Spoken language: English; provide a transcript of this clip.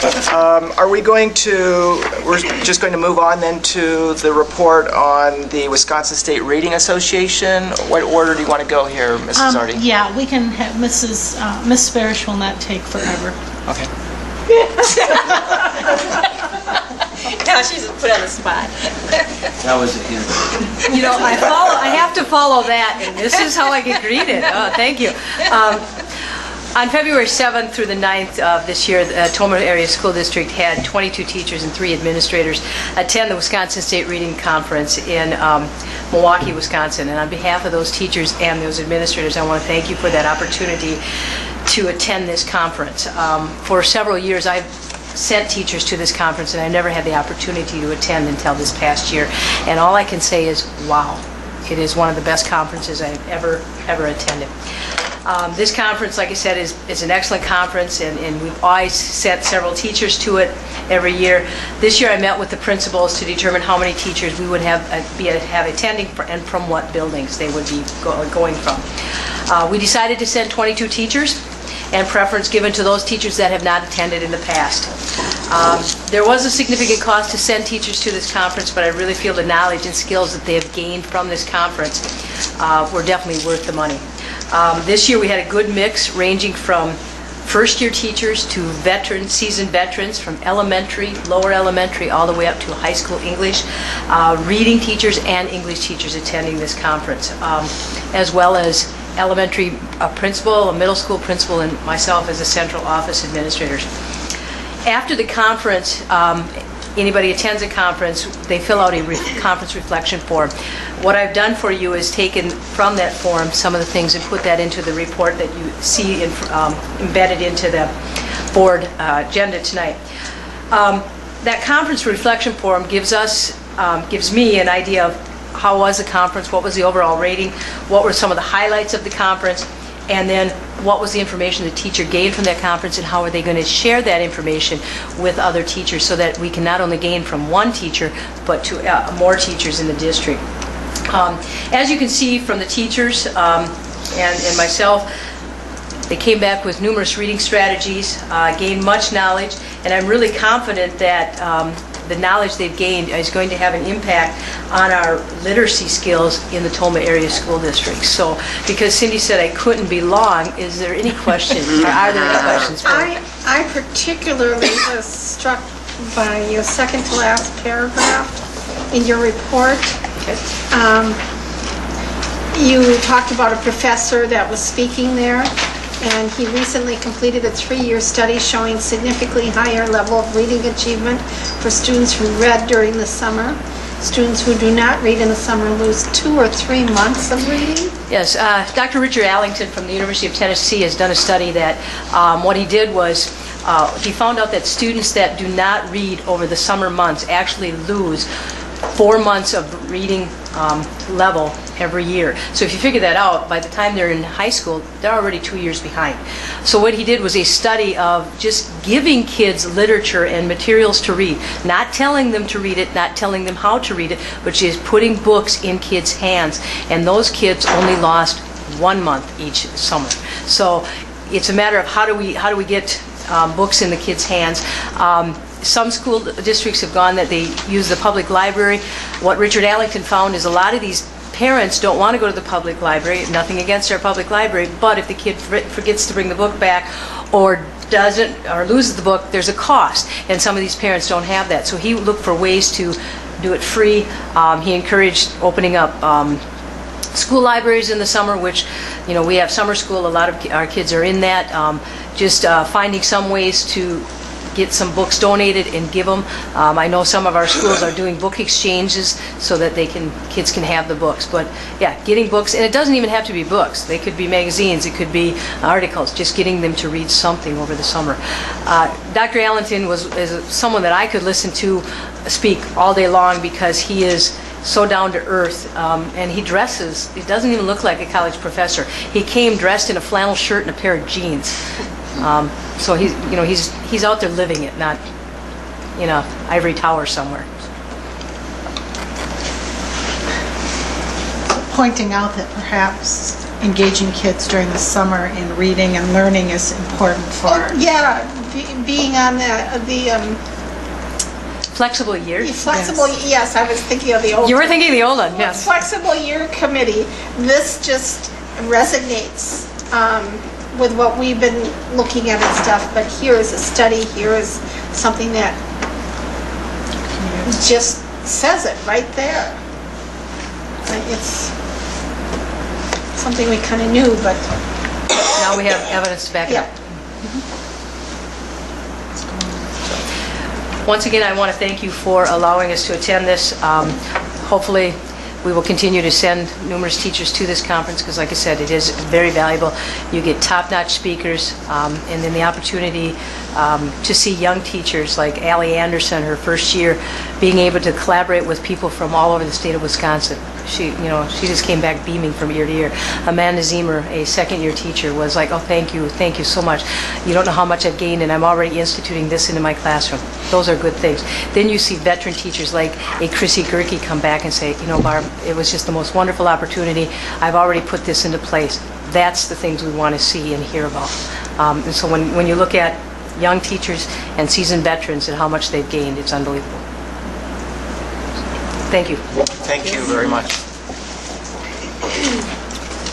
Are we going to, we're just going to move on then to the report on the Wisconsin State Reading Association? What order do you want to go here, Mrs. Artie? Yeah, we can have Miss Sparish will not take forever. Okay. Now she's put on the spot. That was a hint. You know, I have to follow that, and this is how I get greeted. Oh, thank you. On February 7th through the 9th of this year, the Toma Area School District had 22 teachers and 3 administrators attend the Wisconsin State Reading Conference in Milwaukee, Wisconsin. And on behalf of those teachers and those administrators, I want to thank you for that opportunity to attend this conference. For several years, I've sent teachers to this conference, and I never had the opportunity to attend until this past year. And all I can say is, wow, it is one of the best conferences I've ever attended. This conference, like I said, is an excellent conference, and we've always sent several teachers to it every year. This year I met with the principals to determine how many teachers we would have attending and from what buildings they would be going from. We decided to send 22 teachers, and preference given to those teachers that have not attended in the past. There was a significant cost to send teachers to this conference, but I really feel the knowledge and skills that they have gained from this conference were definitely worth the money. This year we had a good mix ranging from first-year teachers to seasoned veterans, from elementary, lower elementary, all the way up to high school English, reading teachers and English teachers attending this conference, as well as elementary principal, a middle school principal, and myself as a central office administrators. After the conference, anybody attends a conference, they fill out a conference reflection form. What I've done for you is taken from that form some of the things and put that into the report that you see embedded into the board agenda tonight. That conference reflection form gives me an idea of how was the conference, what was the overall rating, what were some of the highlights of the conference, and then what was the information the teacher gained from that conference, and how are they going to share that information with other teachers so that we can not only gain from one teacher, but to more teachers in the district. As you can see from the teachers and myself, they came back with numerous reading strategies, gained much knowledge, and I'm really confident that the knowledge they've gained is going to have an impact on our literacy skills in the Toma Area School District. So, because Cindy said I couldn't be long, is there any questions? Or are there any questions? I particularly was struck by your second to last paragraph in your report. Okay. You talked about a professor that was speaking there, and he recently completed a 3-year study showing significantly higher level of reading achievement for students who read during the summer. Students who do not read in the summer lose 2 or 3 months of reading. Yes, Dr. Richard Allington from the University of Tennessee has done a study that what he did was he found out that students that do not read over the summer months actually lose 4 months of reading level every year. So if you figure that out, by the time they're in high school, they're already 2 years behind. So what he did was a study of just giving kids literature and materials to read, not telling them to read it, not telling them how to read it, but just putting books in kids' hands. And those kids only lost 1 month each summer. So it's a matter of how do we get books in the kids' hands. Some school districts have gone that they use the public library. What Richard Allington found is a lot of these parents don't want to go to the public library, nothing against our public library, but if the kid forgets to bring the book back or loses the book, there's a cost, and some of these parents don't have that. So he looked for ways to do it free. He encouraged opening up school libraries in the summer, which, you know, we have summer school, a lot of our kids are in that. Just finding some ways to get some books donated and give them. I know some of our schools are doing book exchanges so that kids can have the books. But yeah, getting books, and it doesn't even have to be books. They could be magazines, it could be articles, just getting them to read something over the summer. Dr. Allington is someone that I could listen to speak all day long because he is so down to earth, and he dresses, he doesn't even look like a college professor. He came dressed in a flannel shirt and a pair of jeans. So he's out there living it, not in a ivory tower somewhere. Pointing out that perhaps engaging kids during the summer in reading and learning is important for... Yeah, being on the Flexible years? flexible, yes, I was thinking of the old. You were thinking the old one, yes. Flexible year committee, this just resonates with what we've been looking at and stuff, but here is a study, here is something that just says it right there. It's something we kind of knew, but Now we have evidence to back it yeah. up. Once again, I want to thank you for allowing us to attend this. Hopefully, we will continue to send numerous teachers to this conference because, like I said, it is very valuable. You get top-notch speakers, and then the opportunity to see young teachers like Allie Anderson, her first year, being able to collaborate with people from all over the state of Wisconsin. She just came back beaming from ear to ear. Amanda Zemer, a second-year teacher, was like, "Oh, thank you so much. You don't know how much I've gained, and I'm already instituting this into my classroom." Those are good things. Then you see veteran teachers like a Chrissy Gerke come back and say, Barb, it was just the most wonderful opportunity. I've already put this into place. That's the things we want to see and hear about. And so when you look at young teachers and seasoned veterans and how much they've gained, it's unbelievable. Thank you. Thank you very much.